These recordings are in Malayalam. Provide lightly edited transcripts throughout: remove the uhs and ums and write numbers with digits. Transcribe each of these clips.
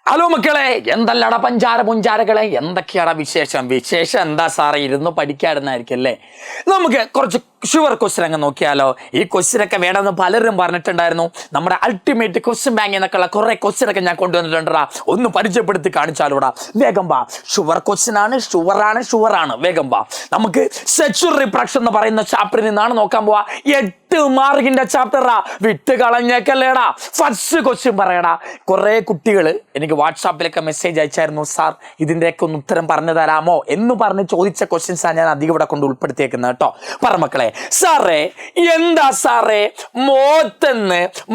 ഹലോ മക്കളെ, എന്തല്ലടാ പുഞ്ചാരകളെ, എന്തൊക്കെയാടാ വിശേഷം എന്താ സാറേ? ഇരുന്ന് പഠിക്കാടുന്നായിരിക്കും അല്ലേ? നമുക്ക് കുറച്ച് ഷുവർ ക്വസ്റ്റ്യൻ അങ്ങ് നോക്കിയാലോ? ഈ ക്വസ്റ്റ്യൻ ഒക്കെ വേണമെന്ന് പലരും പറഞ്ഞിട്ടുണ്ടായിരുന്നു. നമ്മുടെ അൾട്ടിമേറ്റ് ക്വസ്റ്റ്യൻ ബാങ്ക് എന്നൊക്കെയുള്ള കുറെ ക്വസ്റ്റ്യൻ ഒക്കെ ഞാൻ കൊണ്ടുവന്നിട്ടുണ്ടാ. ഒന്ന് പരിചയപ്പെടുത്തി കാണിച്ചാലോടാ. വേഗം വാ. ഷുവർ ക്വസ്റ്റ്യൻ ആണ്, ഷുവറാണ്. വേഗം വാ. നമുക്ക് സെക്സ്വൽ റീപ്രൊഡക്ഷൻ എന്ന് പറയുന്ന ചാപ്റ്ററിൽ നിന്നാണ് നോക്കാൻ പോവാ. 8 മാർക്കിന്റെ ചാപ്റ്ററാ. വിട്ട് കളഞ്ഞേക്കല്ലേടാ. ഫസ്റ്റ് ക്വസ്റ്റ്യൻ പറയടാ. കുറെ കുട്ടികൾ എനിക്ക് വാട്സാപ്പിലൊക്കെ മെസ്സേജ് അയച്ചായിരുന്നു, സാർ ഇതിൻ്റെയൊക്കെ ഒന്ന് ഉത്തരം പറഞ്ഞു തരാമോ എന്ന് പറഞ്ഞ് ചോദിച്ച ക്വസ്റ്റ്യൻസാണ് ഞാൻ അധികം ഇവിടെ കൊണ്ട് ഉൾപ്പെടുത്തിയേക്കുന്നത് കേട്ടോ. പറ മക്കളെ. സാറേ, എന്താ സാറേ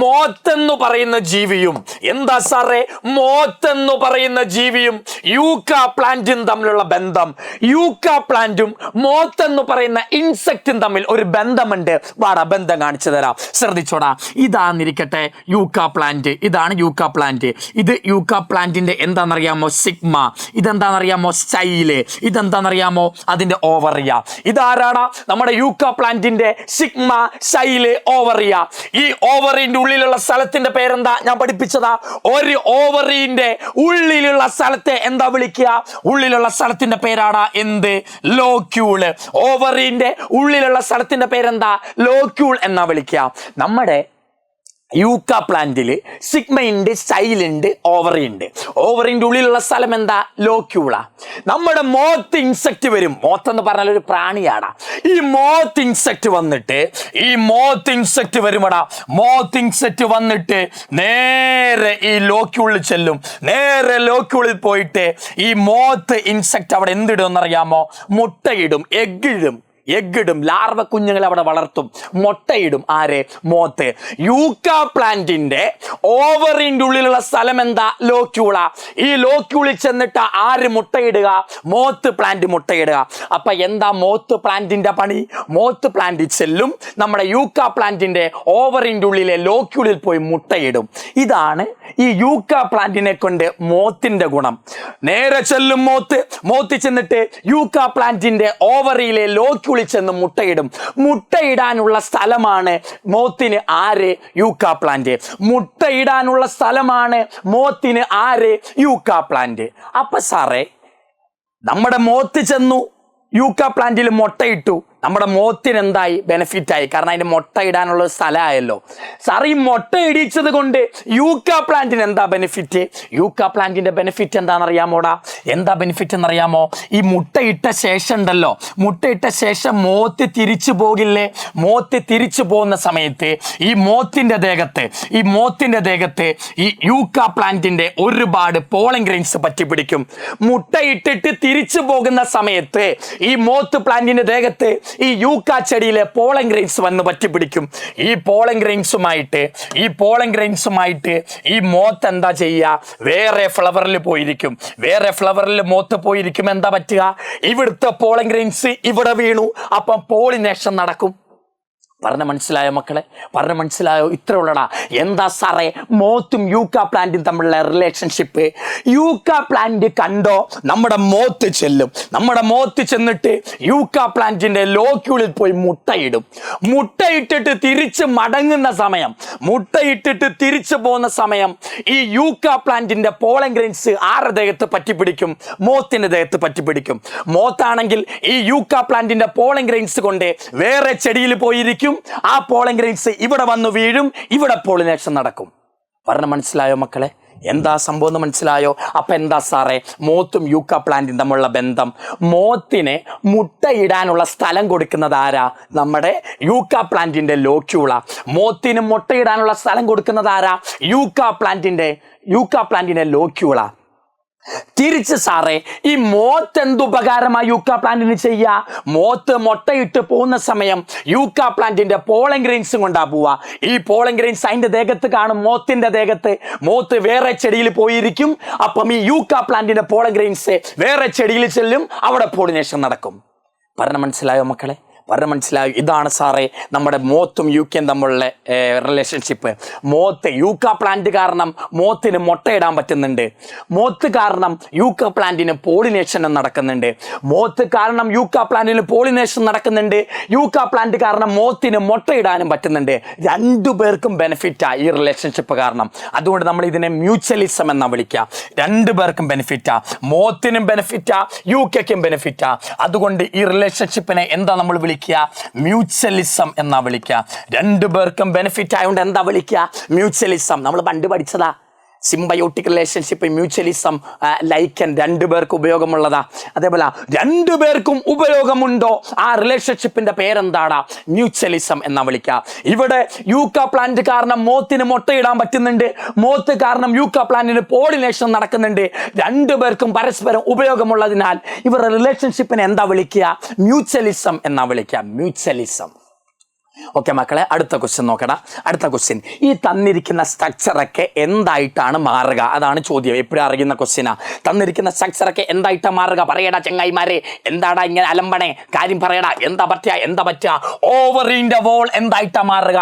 മോത്തെന്ന് പറയുന്ന ജീവിയും, എന്താ സാറേ മോത്തെന്ന് പറയുന്ന ജീവിയും യൂക്കാ പ്ലാന്റും തമ്മിലുള്ള ബന്ധം? യൂക്കാ പ്ലാന്റും മോത്തെന്ന് പറയുന്ന ഇൻസെക്റ്റും തമ്മിൽ ഒരു ബന്ധമുണ്ട്. വാടാ, ബന്ധം കാണിച്ചു തരാം. ശ്രദ്ധിച്ചോടാ. ഇതാന്നിരിക്കട്ടെ യൂക്കാ പ്ലാന്റ്. ഇതാണ് യൂക്കാ പ്ലാന്റ്. ഇത് യൂക്കാ പ്ലാന്റിന്റെ എന്താണെന്നറിയാമോ? സിഗ്മ. ഇതെന്താണെന്നറിയാമോ? സ്റ്റൈല്. ഇതെന്താണെന്നറിയാമോ? അതിന്റെ ഓവറിയ. ഇതാരാടാ? നമ്മുടെ യൂക്കാ പ്ലാന്റിന്റെ സിഗ്മ, സ്റ്റൈല്, ഓവറിയ. ഈ ഓവറിന്റെ ഉള്ളിലുള്ള സ്ഥലത്തിന്റെ പേരെന്താ? ഞാൻ പഠിപ്പിച്ചതാ. ഒരു ഓവറിന്റെ ഉള്ളിലുള്ള സ്ഥലത്തെ എന്താ വിളിക്കുക? ഉള്ളിലുള്ള സ്ഥലത്തിന്റെ പേരാടാ എന്ത്? ലോക്യൂള്. ഓവറിന്റെ ഉള്ളിലുള്ള സ്ഥലത്തിന്റെ പേരെന്താ? ലോക്യൂൾ എന്നാ വിളിക്കുക. നമ്മുടെ യൂക്കാ പ്ലാന്റിൽ സിഗ്മയുണ്ട്, സ്റ്റൈലുണ്ട്, ഓവറിയുണ്ട്. ഓവറിൻ്റെ ഉള്ളിലുള്ള സ്ഥലം എന്താ? ലോക്യൂളാ. നമ്മുടെ മോത്ത് ഇൻസെക്റ്റ് വരും. മോത്തെന്ന് പറഞ്ഞാൽ ഒരു പ്രാണിയാടാ. ഈ മോത്ത് ഇൻസെക്റ്റ് വരുമടാ. മോത്ത് ഇൻസെക്റ്റ് വന്നിട്ട് നേരെ ഈ ലോക്യൂളിൽ ചെല്ലും. നേരെ ലോക്യൂളിൽ പോയിട്ട് ഈ മോത്ത് ഇൻസെക്റ്റ് അവിടെ എന്തിടുമെന്നറിയാമോ? മുട്ടയിടും, എഗ്ഗിടും. ലാർവ കുഞ്ഞുങ്ങളെ അവിടെ വളർത്തും, മുട്ടയിടും. ആരെ? മോത്ത്. യൂക്കാ പ്ലാന്റിന്റെ ഓവറിന്റെ ഉള്ളിലുള്ള സ്ഥലം എന്താ? ലോക്യൂളാ. ഈ ലോക്യൂളിൽ ചെന്നിട്ട് ആര് മുട്ടയിടുക? Moth plant മുട്ടയിടുക. അപ്പൊ എന്താ മോത്ത് പ്ലാന്റിന്റെ പണി? മോത്ത് പ്ലാന്റ് ചെല്ലും, നമ്മുടെ യൂക്കാ പ്ലാന്റിന്റെ ഓവറിന്റെ ഉള്ളിലെ ലോക്യൂളിൽ പോയി മുട്ടയിടും. ഇതാണ് ഈ യൂക്കാ പ്ലാന്റിനെ കൊണ്ട് മോത്തിന്റെ ഗുണം. നേരെ ചെല്ലും മോത്ത് ചെന്നിട്ട് യൂക്കാ പ്ലാന്റിന്റെ ഓവറിയിലെ ലോക്യൂളിൽ ചെന്ന് മുട്ടയിടും. മുട്ടയിടാനുള്ള സ്ഥലമാണ് മോത്തിന് ആര്? യൂക്കാ പ്ലാന്റ്. മുട്ടയിടാനുള്ള സ്ഥലമാണ് മോത്തിന് ആര്? യൂക്കാ പ്ലാന്റ്. അപ്പൊ സാറേ, നമ്മുടെ മോത്ത് ചെന്നു യൂക്കാ പ്ലാന്റിൽ മുട്ടയിട്ടു. നമ്മുടെ മോത്തിന് എന്തായി? ബെനിഫിറ്റ് ആയി. കാരണം അതിന് മുട്ട ഇടാനുള്ള സ്ഥലമായല്ലോ. സാർ, ഈ മുട്ട ഇടിച്ചത് കൊണ്ട് യൂക്കാ പ്ലാന്റിന് എന്താ ബെനിഫിറ്റ്? യൂക്കാ പ്ലാന്റിന്റെ ബെനിഫിറ്റ് എന്താണെന്നറിയാമോടാ? എന്താ ബെനിഫിറ്റ് എന്നറിയാമോ? ഈ മുട്ടയിട്ട ശേഷം ഉണ്ടല്ലോ, മുട്ടയിട്ട ശേഷം മോത്ത് തിരിച്ചു പോകില്ലേ? മോത്ത് തിരിച്ചു പോകുന്ന സമയത്ത് ഈ മോത്തിന്റെ ദേഹത്ത് ഈ യൂക്കാ പ്ലാന്റിന്റെ ഒരുപാട് പോളൻ ഗ്രെയിൻസ് പറ്റിപ്പിടിക്കും. മുട്ടയിട്ടിട്ട് തിരിച്ചു പോകുന്ന സമയത്ത് ഈ മോത്ത് പ്ലാന്റിന്റെ ദേഹത്ത് ഈ യൂക്കാ ചെടിയിലെ പോളൻ ഗ്രെയിൻസ് വന്ന് പറ്റിപ്പിടിക്കും. ഈ പോളൻ ഗ്രെയിൻസുമായിട്ട് ഈ മോത്ത് എന്താ ചെയ്യുക? വേറെ ഫ്ലവറിൽ മോത്ത് പോയിരിക്കും. എന്താ പറ്റുക? ഇവിടുത്തെ പോളൻ ഗ്രെയിൻസ് ഇവിടെ വീണു. അപ്പം പോളിനേഷൻ നടക്കും. പറഞ്ഞ മനസ്സിലായോ മക്കളെ? പറഞ്ഞ മനസ്സിലായോ? ഇത്ര ഉള്ളടാ. എന്താ സാറേ മോത്തും യൂക്കാ പ്ലാന്റും തമ്മിലുള്ള റിലേഷൻഷിപ്പ്? യൂക്കാ പ്ലാന്റ് കണ്ടോ? നമ്മുടെ മോത്ത് ചെന്നിട്ട് യൂക്കാ പ്ലാന്റിന്റെ ലോക്യൂളിൽ പോയി മുട്ടയിട്ടിട്ട് തിരിച്ച് മടങ്ങുന്ന സമയം, മുട്ടയിട്ടിട്ട് തിരിച്ചു പോകുന്ന സമയം ഈ യൂക്കാ പ്ലാന്റിന്റെ പോളൻ ഗ്രെയിൻസ് ആരുടെ ദേഹത്ത് പറ്റിപ്പിടിക്കും? മോത്തിന്റെ ദേഹത്ത് പറ്റിപ്പിടിക്കും. മോത്താണെങ്കിൽ ഈ യൂക്കാ പ്ലാന്റിന്റെ പോളൻ ഗ്രെയിൻസ് കൊണ്ട് വേറെ ചെടിയിൽ പോയിരിക്കും. ആ പോളൻ ഗ്രെയിൻസ് ഇവിടെ വന്ന് വീഴും. ഇവിടെ പോളിനേഷൻ നടക്കും. പറഞ്ഞ മനസ്സിലായോ മക്കളെ? എന്താ സംഭവം എന്ന് മനസ്സിലായോ? അപ്പൊ എന്താ സാറേ മോത്തും യൂക്കാ പ്ലാന്റും തമ്മിലുള്ള ബന്ധം? മോത്തിന് മുട്ടയിടാനുള്ള സ്ഥലം കൊടുക്കുന്നത് ആരാ? നമ്മുടെ യൂക്കാ പ്ലാന്റിന്റെ ലോക്യൂളാ. മോത്തിന് മുട്ടയിടാനുള്ള സ്ഥലം കൊടുക്കുന്നത് ആരാ? യൂക്കാ പ്ലാന്റിന്റെ ലോക്യൂളാ. തിരിച്ച് സാറേ, ഈ മോത്ത് എന്തുപകാരമായി യൂക്കാ പ്ലാന്റിന് ചെയ്യുക? മോത്ത് മുട്ടയിട്ട് പോകുന്ന സമയം യൂക്കാ പ്ലാന്റിന്റെ പോളൻ ഗ്രെയിൻസും കൊണ്ടാ പോവുക. ഈ പോളൻ ഗ്രെയിൻസ് അതിന്റെ ദേഹത്ത് കാണും, മോത്തിന്റെ ദേഹത്ത്. മോത്ത് വേറെ ചെടിയിൽ പോയിരിക്കും. അപ്പം ഈ യൂക്കാ പ്ലാന്റിന്റെ പോളൻ ഗ്രെയിൻസ് വേറെ ചെടിയിൽ ചെല്ലും. അവിടെ പോളിനേഷൻ നടക്കും. പറഞ്ഞ മനസ്സിലായോ മക്കളെ? പറഞ്ഞ മനസ്സിലായി? ഇതാണ് സാറേ നമ്മുടെ മോത്തും യൂക്കയും തമ്മിലുള്ള റിലേഷൻഷിപ്പ്. യൂക്ക പ്ലാന്റ് കാരണം മോത്തിന് മുട്ടയിടാൻ പറ്റുന്നുണ്ട്. മോത്ത് കാരണം യൂക്ക പ്ലാന്റിന് പോളിനേഷൻ നടക്കുന്നുണ്ട്. മോത്ത് കാരണം യൂക്ക പ്ലാന്റിന് പോളിനേഷൻ നടക്കുന്നുണ്ട്. യൂക്ക പ്ലാന്റ് കാരണം മോത്തിന് മുട്ടയിടാനും പറ്റുന്നുണ്ട്. രണ്ടുപേർക്കും ബെനിഫിറ്റാ ഈ റിലേഷൻഷിപ്പ് കാരണം. അതുകൊണ്ട് നമ്മൾ ഇതിനെ മ്യൂച്വലിസം എന്നാ വിളിക്കുക. രണ്ടുപേർക്കും ബെനിഫിറ്റാ, മോത്തിനും ബെനിഫിറ്റാ, യൂക്കയ്ക്കും ബെനിഫിറ്റാ. അതുകൊണ്ട് ഈ റിലേഷൻഷിപ്പിനെ എന്താ നമ്മൾ വിളിക്കുക? മ്യൂച്വലിസം എന്നാ വിളിക്കുക. രണ്ടുപേർക്കും ബെനിഫിറ്റ് ആയതുകൊണ്ട് എന്താ വിളിക്കുക? മ്യൂച്വലിസം. നമ്മൾ പണ്ട് പഠിച്ചതാ സിംബയോട്ടിക് റിലേഷൻഷിപ്പ്, മ്യൂച്വലിസം, ലൈക്കൻ, രണ്ടുപേർക്കും ഉപയോഗമുള്ളതാ. അതേപോലെ രണ്ടുപേർക്കും ഉപയോഗമുണ്ടോ ആ റിലേഷൻഷിപ്പിന്റെ പേരെന്താടാ? മ്യൂച്വലിസം എന്നാ വിളിക്കുക. ഇവിടെ യൂക്ക പ്ലാന്റ് കാരണം മോത്തിന് മുട്ടയിടാൻ പറ്റുന്നുണ്ട്. മോത്ത് കാരണം യൂക്ക പ്ലാന്റിന് പോളിനേഷൻ നടക്കുന്നുണ്ട്. രണ്ടുപേർക്കും പരസ്പരം ഉപയോഗമുള്ളതിനാൽ ഇവരുടെ റിലേഷൻഷിപ്പിനെ എന്താ വിളിക്കുക? മ്യൂച്വലിസം എന്നാ വിളിക്കുക. മ്യൂച്വലിസം. ഓക്കെ മക്കളെ, അടുത്ത ക്വസ്റ്റ്യൻ നോക്കടാ. അടുത്ത ക്വസ്റ്റ്യൻ, ഈ തന്നിരിക്കുന്ന സ്ട്രക്ചറൊക്കെ എന്തായിട്ടാണ് മാറുക? അതാണ് ചോദ്യം. എപ്പോഴും അറിയുന്ന ക്വസ്റ്റ്യനാ. തന്നിരിക്കുന്ന സ്ട്രക്ചറൊക്കെ എന്തായിട്ടാ മാറുക? പറയടാ ചെങ്ങായിമാരെ, എന്താടാ ഇങ്ങനെ അലമ്പണേ? കാര്യം പറയടാ. എന്താ പറ്റുക? ഓവറിന്റെ വോൾ എന്തായിട്ടാ മാറുക?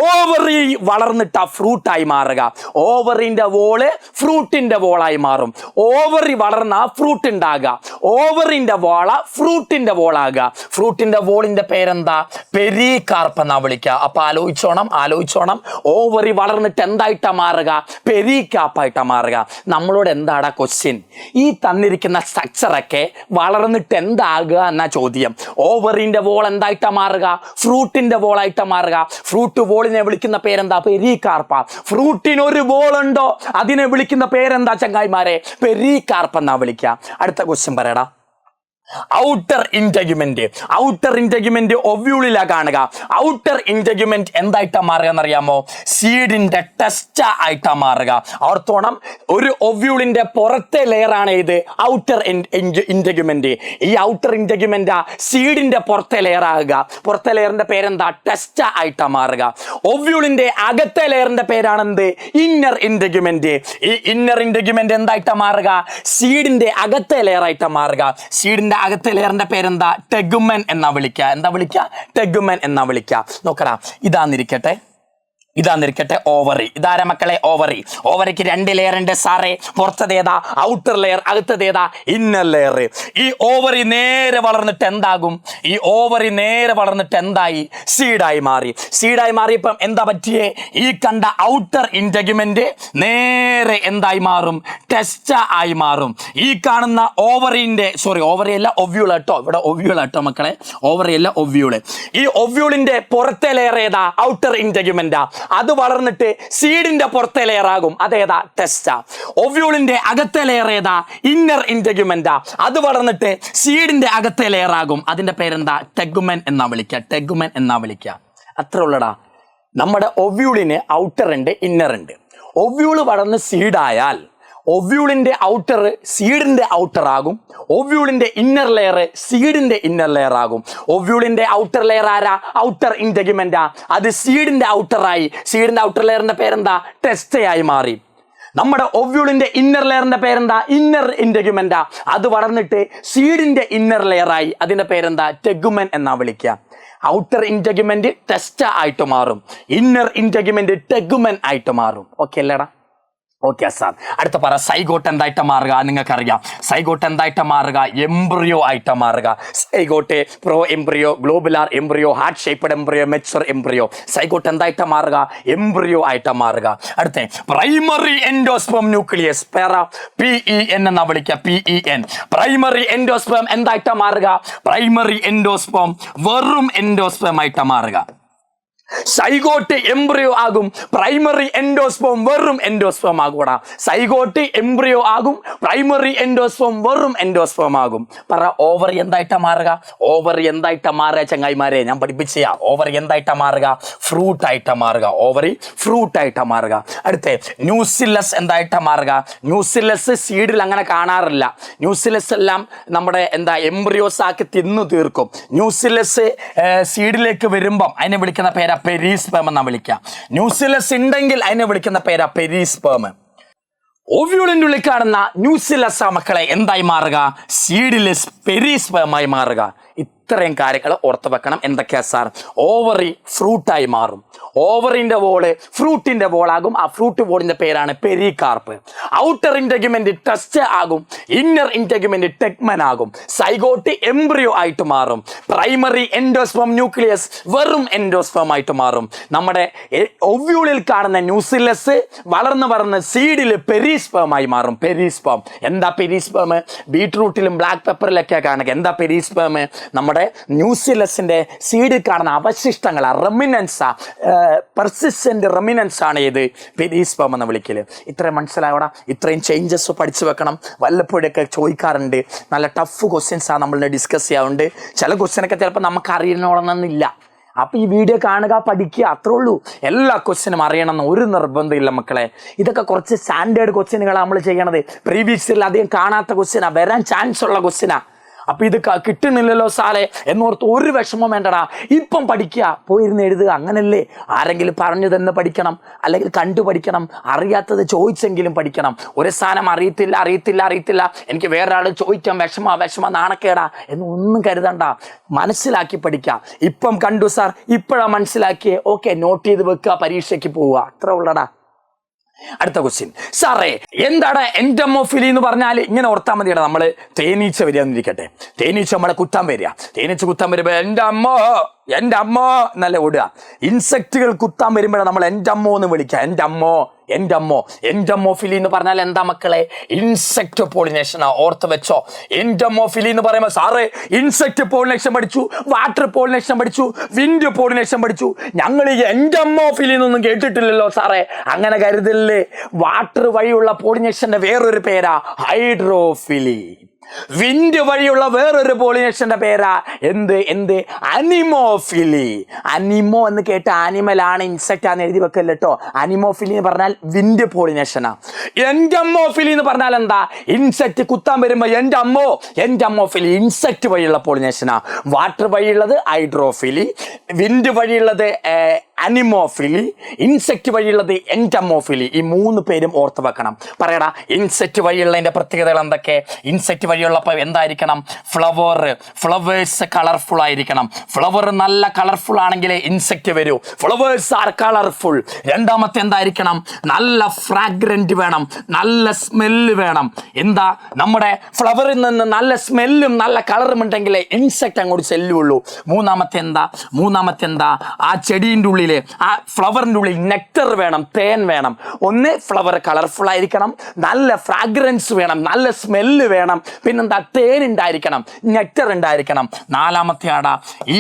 ഓവറി വളർന്നിട്ട ഫ്രൂട്ടായി മാറുക. ഓവറിന്റെ വോള് ഫ്രൂട്ടിന്റെ വോളായി മാറും. ഓവറി വളർന്ന ഫ്രൂട്ട് ഉണ്ടാകുക. ഓവറിന്റെ വോള ഫ്രൂട്ടിന്റെ വോളാകുക. ഫ്രൂട്ടിന്റെ വോളിന്റെ പേരെന്താ? പെരികാർപ്പ് എന്നാ വിളിക്കുക. അപ്പൊ ആലോചിച്ചോണം. ഓവറി വളർന്നിട്ട് എന്തായിട്ടാ മാറുക? പെരികാർപ്പായിട്ടാ മാറുക. നമ്മളോട് എന്താടാ ക്വസ്റ്റ്യൻ? ഈ തന്നിരിക്കുന്ന സ്ട്രക്ചറൊക്കെ വളർന്നിട്ട് എന്താകുക എന്നാ ചോദ്യം. ഓവറിന്റെ വോൾ എന്തായിട്ടാ മാറുക? ഫ്രൂട്ടിന്റെ വോളായിട്ടാ മാറുക. ഫ്രൂട്ട് വോളിനെ വിളിക്കുന്ന പേരെന്താ? പെരികാർപ്പ. ഫ്രൂട്ടിനൊരു വോൾ ഉണ്ടോ? അതിനെ വിളിക്കുന്ന പേരെന്താ ചങ്ങായിമാരെ? പെരികാർപ്പ് എന്നാ വിളിക്കുക. അടുത്ത ക്വസ്റ്റ്യൻ പറയടാ. ഔട്ടർ ഇന്റഗ്യുമെന്റ് ഒവ്യൂളിലാ കാണുക. ഔട്ടർ ഇന്റഗ്യുമെന്റ് എന്തായിട്ടാ മാറുക എന്നറിയാമോ? സീഡിന്റെ ടെസ്റ്റ് ആയിട്ടാ മാറുക. ഓർത്തോണം, ഒരു ഒവ്യൂളിന്റെ പുറത്തെ ലെയർ ആണ് ഇത് ഔട്ടർ ഇന്റഗ്യുമെന്റ്. ഈ ഔട്ടർ ഇന്റഗ്യുമെന്റ് സീഡിന്റെ പുറത്തെ ലെയർ ആകുക. പുറത്തെ ലെയറിന്റെ പേരെന്താ? ടെസ്റ്റ് ആയിട്ടാ മാറുക. ഒവ്യൂളിന്റെ അകത്തെ ലെയറിന്റെ പേരാണെന്ത്? Inner integument. ഈ ഇന്നർ ഇന്റഗ്യുമെന്റ് എന്തായിട്ടാ മാറുക? സീഡിന്റെ അകത്തെ ലെയർ ആയിട്ടാ മാറുക. സീഡിന്റെ അകത്തെ ലെയറിന്റെ പേരെന്താ? ടെഗുമെൻ എന്നാ വിളിക്കുക. ടെഗുമെൻ എന്നാ വിളിക്കുക. നോക്കടാ, ഇതാന്നിരിക്കട്ടെ ഓവറി. ഇതാരാ മക്കളെ? ഓവറിക്ക് 2 ലെയർ ഉണ്ട് സാറേ. പുറത്തതേതാ? Outer layer. അകത്തതേതാ? Inner layer. ഈ ഓവറി നേരെ വളർന്നിട്ട് എന്താകും? ഈ ഓവറി നേരെ വളർന്നിട്ട് എന്തായി? സീഡായി മാറിയപ്പം എന്താ പറ്റിയേ? ഈ കണ്ട ഔട്ടർ ഇന്റഗ്യുമെന്റ് നേരെ എന്തായി മാറും? ടെസ്റ്റ് ആയി മാറും. ഈ കാണുന്ന ഓവറിയല്ല ഒവ്യൂൾ കേട്ടോ. ഇവിടെ ഒവ്യൂൾ കേട്ടോ മക്കളെ, ഓവറിയല്ല ഒവ്യൂള്. ഈ ഒവ്യൂളിന്റെ പുറത്തെ ലെയർ ഏതാ? ഔട്ടർ ഇന്റഗ്യുമെന്റാ. അത് വളർന്നിട്ട് സീഡിന്റെ പുറത്തെ ലെയർ ആകും. അതേതാ? ടെസ്റ്റാ. ഒവ്യൂളിന്റെ അകത്തെ ലെയർ ഏതാ? ഇന്നർ ഇന്റഗ്യുമെന്റാ. അത് വളർന്നിട്ട് സീഡിന്റെ അകത്തെ ലെയർ ആകും. അതിന്റെ പേരെന്താ? ടെഗുമെൻ എന്നാ വിളിക്കുക. അത്ര ഉള്ളടാ. നമ്മുടെ ഒവ്യൂളിന് ഔട്ടർ ഉണ്ട്, ഇന്നർ ഉണ്ട്. ഒവ്യൂള് വളർന്ന് സീഡായാൽ ഒവ്യൂളിന്റെ ഔട്ടർ സീഡിന്റെ ഔട്ടർ ആകും. ഒവ്യൂളിന്റെ ഇന്നർ ലെയർ സീഡിന്റെ ഇന്നർ ലെയർ ആകും. ഒവ്യൂളിന്റെ ഔട്ടർ ലെയർ ആരാ? ഔട്ടർ ഇന്റഗ്യുമെന്റാ. അത് സീഡിന്റെ ഔട്ടറായി. സീഡിന്റെ ഔട്ടർ ലെയറിന്റെ പേരെന്താ? ടെസ്റ്റയായി മാറി. നമ്മുടെ ഒവ്യൂളിന്റെ ഇന്നർ ലെയറിന്റെ പേരെന്താ? ഇന്നർ ഇന്റഗ്യുമെന്റാ. അത് വളർന്നിട്ട് സീഡിന്റെ ഇന്നർ ലെയറായി. അതിന്റെ പേരെന്താ? ടെഗുമെൻ എന്നാ വിളിക്കുക. ഔട്ടർ ഇന്റഗ്യുമെന്റ് ടെസ്റ്റ് ആയിട്ട് മാറും. ഇന്നർ ഇന്റഗ്യുമെന്റ് ടെഗുമെൻ ആയിട്ട് മാറും. ഓക്കെ അല്ലേടാ? Okay sir. അടുത്ത പറ, സൈഗോട്ട് എന്തായിട്ടാ മാറുക? നിങ്ങൾക്കറിയാം സൈഗോട്ട് എന്തായിട്ടാ മാറുക? എംബ്രിയോ ആയിട്ടാ മാറുക. Zygote pro embryo, globular embryo, heart shaped embryo, mature embryo. Zygote എന്തായിട്ടാ മാറുക? എംബ്രിയോ ആയിട്ടാ മാറുക. അടുത്ത പ്രൈമറി എൻഡോസ്പേം ന്യൂക്ലിയസ്, PEN എന്നാ വിളിക്കുക. PEN. പ്രൈമറി എൻഡോസ്പേം എന്തായിട്ടാ മാറുക? പ്രൈമറി എൻഡോസ്പേം വെറും എൻഡോസ്പേം ആയിട്ടാ മാറുക. സൈഗോട്ട് എംബ്രിയോ ആകും, പ്രൈമറി എൻഡോസ്പേം വെറും എൻഡോസ്പേം ആകൂടാ. സൈഗോട്ട് എംബ്രിയോ ആകും, പ്രൈമറി എൻഡോസ്പേം വെറും എൻഡോസ്പേം ആകും. പറ, ഓവറി എന്തായിട്ടാ മാറുക? ഓവറി എന്തായിട്ടാ മാറുക ചങ്ങായിമാരെ? ഞാൻ പഠിപ്പിച്ച ഓവറി എന്തായിട്ടാ മാറുക? ഫ്രൂട്ട് ആയിട്ടാ മാറുക. ഓവറി ഫ്രൂട്ട് ആയിട്ടാ മാറുക. അടുത്ത ന്യൂസിലസ് എന്തായിട്ടാ മാറുക? ന്യൂസിലസ് സീഡിൽ അങ്ങനെ കാണാറില്ല. ന്യൂസിലസ് എല്ലാം നമ്മുടെ എംബ്രിയോസ് ആക്കി തിന്നു തീർക്കും. ന്യൂസിലസ് സീഡിലേക്ക് വരുമ്പം അതിനെ വിളിക്കുന്ന പേരാ പെരിസ്പേം എന്നാ വിളിക്കുക. ന്യൂസിലസ് ഉണ്ടെങ്കിൽ അതിനെ വിളിക്കുന്ന പേരാ പെരിസ്പേം. ഓവ്യൂളിന്റെ ഉള്ളിൽ കാണുന്ന ന്യൂസിലസ് മക്കളെ എന്തായി മാറുക? സീഡിലെസ് പെരിസ്പേമായി മാറുക. ഇത്രയും കാര്യങ്ങൾ ഓർത്ത് വെക്കണം. എന്തൊക്കെയാ സാർ? ഓവറി ഫ്രൂട്ടായി മാറും, ഓവറിന്റെ വോള് ഫ്രൂട്ടിന്റെ വോളാകും, ആ ഫ്രൂട്ട് വോളിന്റെ പേരാണ് പെരികാർപ്പ്. ഔട്ടർ ഇന്റഗ്യുമെന്റ് ടെസ്റ്റ് ആകും, ഇന്നർ ഇന്റഗ്യുമെന്റ് ടെഗ്മൻ ആകും, സൈഗോട്ട് എംബ്രിയോ ആയിട്ട് മാറും, പ്രൈമറി എൻഡോസ്പേം ന്യൂക്ലിയസ് വെറും എൻഡോസ്പേം ആയിട്ട് മാറും. നമ്മുടെ ഒവ്യൂളിൽ കാണുന്ന ന്യൂസിലസ് വളർന്ന് സീഡിൽ പെരിസ്പേമായി മാറും. പെരിസ്പേം എന്താ? പെരിസ്പേം ബീട്രൂട്ടിലും ബ്ലാക്ക് പെപ്പറിലൊക്കെ കാണുക. എന്താ പെരിസ്പേം? നമ്മുടെ ന്യൂസിലസിന്റെ സീഡിൽ കാണുന്ന അവശിഷ്ടങ്ങളാ, റെമിനൻസാ, പെർസിസ്റ്റന്റ് റെമിനൻസ് ആണ് ഇത് പെരിസ്പേം എന്ന് വിളിക്കല്. ഇത്രയും മനസ്സിലായോടാ? ഇത്രയും ചേഞ്ചസ് പഠിച്ചു വെക്കണം. വല്ലപ്പോഴൊക്കെ ചോദിക്കാറുണ്ട്, നല്ല ടഫ് ക്വസ്റ്റ്യൻസാണ് നമ്മൾ ഡിസ്കസ് ചെയ്യാറുണ്ട്. ചില ക്വസ്റ്റ്യനൊക്കെ ചിലപ്പോൾ നമുക്ക് അറിയണമെന്നില്ല. അപ്പൊ ഈ വീഡിയോ കാണുക, പഠിക്കുക, അത്രേ ഉള്ളൂ. എല്ലാ ക്വസ്റ്റ്യനും അറിയണമെന്ന് ഒരു നിർബന്ധമില്ല മക്കളെ. ഇതൊക്കെ കുറച്ച് സ്റ്റാൻഡേർഡ് ക്വസ്റ്റ്യനുകളാണ് നമ്മൾ ചെയ്യണത്. പ്രീവിയസിൽ അധികം കാണാത്ത ക്വസ്റ്റ്യനാ, വരാൻ ചാൻസ് ഉള്ള ക്വസ്റ്റ്യനാ. അപ്പൊ ഇത് കിട്ടുന്നില്ലല്ലോ സാറേ എന്നോർത്ത് ഒരു വിഷമം വേണ്ടടാ. ഇപ്പം പഠിക്കുക, പോയിരുന്ന് എഴുതുക. അങ്ങനല്ലേ? ആരെങ്കിലും പറഞ്ഞു തന്നെ പഠിക്കണം, അല്ലെങ്കിൽ കണ്ടു പഠിക്കണം. അറിയാത്തത് ചോദിച്ചെങ്കിലും പഠിക്കണം. ഒരു സാധനം അറിയത്തില്ല, എനിക്ക് വേറൊരാൾ ചോദിക്കാൻ വിഷമ നാണക്കേടാ എന്നൊന്നും കരുതണ്ട. മനസ്സിലാക്കി പഠിക്കുക. ഇപ്പം കണ്ടു സാർ, ഇപ്പോഴാ മനസ്സിലാക്കിയേ, ഓക്കെ, നോട്ട് ചെയ്ത് വെക്കുക, പരീക്ഷയ്ക്ക് പോവുക, അത്ര ഉള്ളടാ. അടുത്ത ക്വസ്റ്റ്യൻ, സാറേ എന്താണ് എൻഡമോഫിലി എന്ന് പറഞ്ഞാൽ? ഇങ്ങനെ ഓർത്താൽ മതിയുടെ, നമ്മള് തേനീച്ച വരികയെന്നിരിക്കട്ടെ. തേനീച്ച നമ്മളെ കുത്താൻ വരിക. തേനീച്ച കുത്താൻ വരുമ്പോ എൻ്റെ അമ്മോ എന്നല്ല ഓടുക. ഇൻസെക്റ്റുകൾ കുത്താൻ വരുമ്പോഴാണ് നമ്മൾ എൻ്റെ അമ്മോ എന്ന് വിളിക്കുക. എൻ്റെ അമ്മോ. എൻഡമോഫിലി എന്ന് പറഞ്ഞാൽ എന്താ മക്കളെ? Insect pollination. ഓർത്ത് വെച്ചോ. എൻഡമോഫിലി എന്ന് പറയുമ്പോൾ സാറേ ഇൻസെക്ട് പോളിനേഷൻ പഠിച്ചു, വാട്ടർ പോളിനേഷൻ പഠിച്ചു, വിൻഡ് പോളിനേഷൻ പഠിച്ചു, ഞങ്ങൾ ഈ എൻഡമോഫിലി എന്നൊന്നും കേട്ടിട്ടില്ലല്ലോ സാറേ. അങ്ങനെ കരുതല്ലേ. വാട്ടർ വഴിയുള്ള പോളിനേഷന്റെ വേറൊരു പേരാ ഹൈഡ്രോഫിലി. വിൻഡ് വഴിയുള്ള വേറൊരു പോളിനേഷന്റെ പേരാ എന്ത്? അനിമോഫിലി. അനിമോ എന്ന് കേട്ട് ആനിമൽ ആണ്, ഇൻസെക്ട് ആണെന്ന് എഴുതി വെക്കല്ലോ കേട്ടോ. അനിമോഫിലി എന്ന് പറഞ്ഞാൽ വിൻഡ് പോളിനേഷനാ. എൻഡമോഫിലി എന്ന് പറഞ്ഞാൽ എന്താ? ഇൻസെക്ട് കുത്താൻ വരുമ്പോ എൻഡമോഫിലി ഇൻസെക്ട് വഴിയുള്ള പോളിനേഷനാ. വാട്ടർ വഴിയുള്ളത് ഹൈഡ്രോഫിലി, വിൻഡ് വഴിയുള്ളത് അനിമോഫിലി, ഇൻസെക്ട് വഴിയുള്ളത് എൻഡമോഫിലി. ഈ മൂന്ന് പേരും ഓർത്ത് വെക്കണം. പറയടാ, ഇൻസെക്ട് വഴിയുള്ളതിന്റെ പ്രത്യേകതകൾ എന്തൊക്കെ? ഇൻസെക്ട് വഴിയുള്ളപ്പോൾ എന്തായിരിക്കണം? ഫ്ലവേഴ്സ് കളർഫുൾ ആയിരിക്കണം. ഫ്ലവർ നല്ല കളർഫുൾ ആണെങ്കിലേ ഇൻസെക്ട് വരൂ. Flowers are colourful. രണ്ടാമത്തെ എന്തായിരിക്കണം? നല്ല ഫ്രാഗ്രന്റ് വേണം, നല്ല സ്മെല്ല് വേണം. എന്താ? നമ്മുടെ ഫ്ലവറിൽ നിന്ന് നല്ല സ്മെല്ലും നല്ല കളറും ഉണ്ടെങ്കിലേ ഇൻസെക്ട് അങ്ങോട്ട് ചെല്ലുള്ളൂ. മൂന്നാമത്തെ എന്താ? ആ ചെടീൻ്റെ ഉള്ളിൽ, ആ ഫ്ലവറിൻ്റെ ഉള്ളിൽ നെക്ടർ വേണം, തേൻ വേണം. ഒന്ന്, ഫ്ലവർ കളർഫുൾ ആയിരിക്കണം, നല്ല ഫ്രാഗ്രൻസ് വേണം, നല്ല സ്മെല്ല് വേണം, പിന്നെന്താ? തേൻ ഉണ്ടായിരിക്കണം, നെക്ടർ ഉണ്ടായിരിക്കണം. നാലാമത്തെ ആടാ, ഈ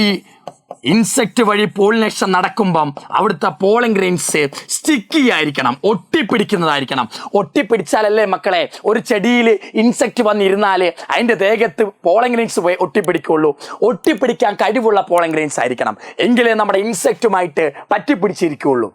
ഇൻസെക്ട് വഴി പോളിനേഷൻ നടക്കുമ്പം അവിടുത്തെ പോളൻ ഗ്രെയിൻസ് സ്റ്റിക്കി ആയിരിക്കണം, ഒട്ടിപ്പിടിക്കുന്നതായിരിക്കണം. ഒട്ടിപ്പിടിച്ചാലല്ലേ മക്കളെ ഒരു ചെടിയിൽ ഇൻസെക്ട് വന്നിരുന്നാല് അതിൻ്റെ ദേഹത്ത് പോളൻ ഗ്രെയിൻസ് പോയി ഒട്ടിപ്പിടിക്കുള്ളൂ. ഒട്ടിപ്പിടിക്കാൻ കഴിവുള്ള പോളൻ ഗ്രെയിൻസ് ആയിരിക്കണം, എങ്കിലേ നമ്മുടെ ഇൻസെക്റ്റുമായിട്ട് പറ്റിപ്പിടിച്ചിരിക്കുകയുള്ളൂ.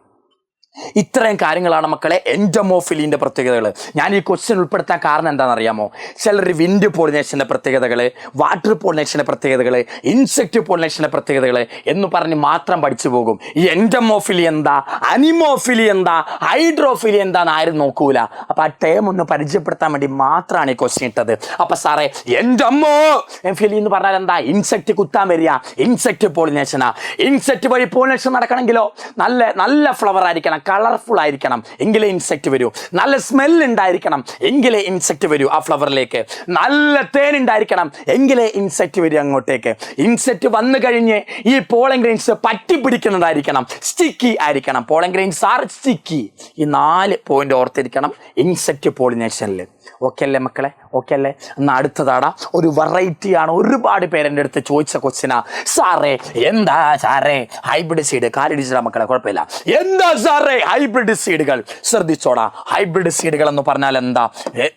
ഇത്രയും കാര്യങ്ങളാണ് മക്കളെ എൻഡമോഫിലിന്റെ പ്രത്യേകതകൾ. ഞാൻ ഈ ക്വസ്റ്റ്യൻ ഉൾപ്പെടുത്താൻ കാരണം എന്താണെന്നറിയാമോ? ചിലർ വിൻഡ് പോളിനേഷന്റെ പ്രത്യേകതകൾ, വാട്ടർ പോളിനേഷന്റെ പ്രത്യേകതകൾ, ഇൻസെക്ട് പോളിനേഷന്റെ പ്രത്യേകതകൾ എന്ന് പറഞ്ഞ് മാത്രം പഠിച്ചു പോകും. ഈ എൻഡമോഫിലി എന്താ, അനിമോഫിലി എന്താ, ഹൈഡ്രോഫിലി എന്താന്ന് ആരും നോക്കൂല. അപ്പൊ ആ ടേം ഒന്ന് പരിചയപ്പെടുത്താൻ വേണ്ടി മാത്രമാണ് ഈ ക്വസ്റ്റ്യൻ ഇട്ടത്. അപ്പൊ സാറേ എൻഡമോഫിലി എന്ന് പറഞ്ഞാൽ എന്താ? ഇൻസെക്ട് കുത്താൻ വരിക, ഇൻസെക്ട് പോളിനേഷനാ. ഇൻസെക്ട് വഴി പോളിനേഷൻ നടക്കണമെങ്കിലോ നല്ല ഫ്ലവർ ആയിരിക്കണം, കളർഫുൾ ആയിരിക്കണം, എങ്കിലേ ഇൻസെക്ട് വരൂ. നല്ല സ്മെല്ല് ഉണ്ടായിരിക്കണം, എങ്കിലേ ഇൻസെക്ട് വരൂ ആ ഫ്ലവറിലേക്ക്. നല്ല തേൻ ഉണ്ടായിരിക്കണം, എങ്കിലേ ഇൻസെക്ട് വരൂ അങ്ങോട്ടേക്ക്. ഇൻസെക്ട് വന്നു കഴിഞ്ഞ് ഈ പോളൻ ഗ്രെയിൻസ് പറ്റിപ്പിടിക്കുന്നതായിരിക്കണം, സ്റ്റിക്കി ആയിരിക്കണം. Pollen grains R sticky. ഈ 4 പോയിന്റ് ഓർത്തിരിക്കണം ഇൻസെക്ട് പോളിനേഷനിൽ. ഓക്കെ അല്ലേ മക്കളെ? ഓക്കെ അല്ലേ? എന്നാൽ അടുത്തതാടാ, ഒരു വെറൈറ്റിയാണ്. ഒരുപാട് പേരെൻ്റെ അടുത്ത് ചോദിച്ച ക്വസ്റ്റ്യനാ, സാറേ എന്താ സാറേ ഹൈബ്രിഡ് സീഡ്? കാലിടിച്ചാ മക്കളെ, കുഴപ്പമില്ല. എന്താ സാറേ ഹൈബ്രിഡ് സീഡുകൾ? ശ്രദ്ധിച്ചോടാ, ഹൈബ്രിഡ് സീഡുകൾ എന്ന് പറഞ്ഞാൽ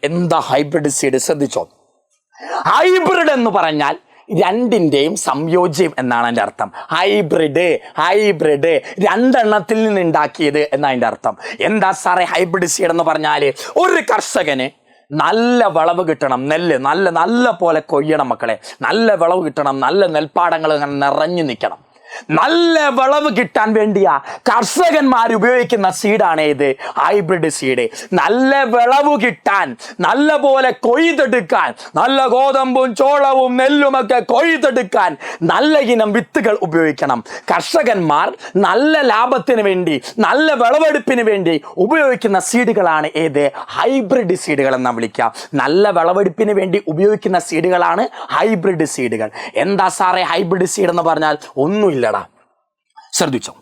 എന്താ ഹൈബ്രിഡ് സീഡ്? ശ്രദ്ധിച്ചോ. ഹൈബ്രിഡ് എന്ന് പറഞ്ഞാൽ രണ്ടിൻ്റെയും സംയോജ്യം എന്നാണ് എൻ്റെ അർത്ഥം. ഹൈബ്രിഡ് രണ്ടെണ്ണത്തിൽ നിന്ന് ഉണ്ടാക്കിയത് എന്നാണ് അതിൻ്റെ അർത്ഥം. എന്താ സാറേ ഹൈബ്രിഡ് സീഡ് എന്ന് പറഞ്ഞാൽ? ഒരു കർഷകന് നല്ല വിളവ് കിട്ടണം, നെല്ല് നല്ല പോലെ കൊയ്യണം മക്കളെ, നല്ല വിളവ് കിട്ടണം, നല്ല നെൽപ്പാടങ്ങൾ അങ്ങനെ നിറഞ്ഞു നിൽക്കണം. നല്ല വിളവ് കിട്ടാൻ വേണ്ടിയാ കർഷകന്മാർ ഉപയോഗിക്കുന്ന സീഡാണ് ഇത് ഹൈബ്രിഡ് സീഡ്. നല്ല വിളവ് കിട്ടാൻ, നല്ല പോലെ കൊയ്തെടുക്കാൻ, നല്ല ഗോതമ്പും ചോളവും നെല്ലുമൊക്കെ കൊയ്തെടുക്കാൻ നല്ല ഇനം വിത്തുകൾ ഉപയോഗിക്കണം. കർഷകന്മാർ നല്ല ലാഭത്തിന് വേണ്ടി, നല്ല വിളവെടുപ്പിന് വേണ്ടി ഉപയോഗിക്കുന്ന സീഡുകളാണ് ഏത്? ഹൈബ്രിഡ് സീഡുകൾ എന്നാ വിളിക്കുക. നല്ല വിളവെടുപ്പിന് വേണ്ടി ഉപയോഗിക്കുന്ന സീഡുകളാണ് ഹൈബ്രിഡ് സീഡുകൾ. എന്താ സാറേ ഹൈബ്രിഡ് സീഡ് എന്ന് പറഞ്ഞാൽ? ഒന്നുമില്ലടാ, ശ്രദ്ധിച്ചോ.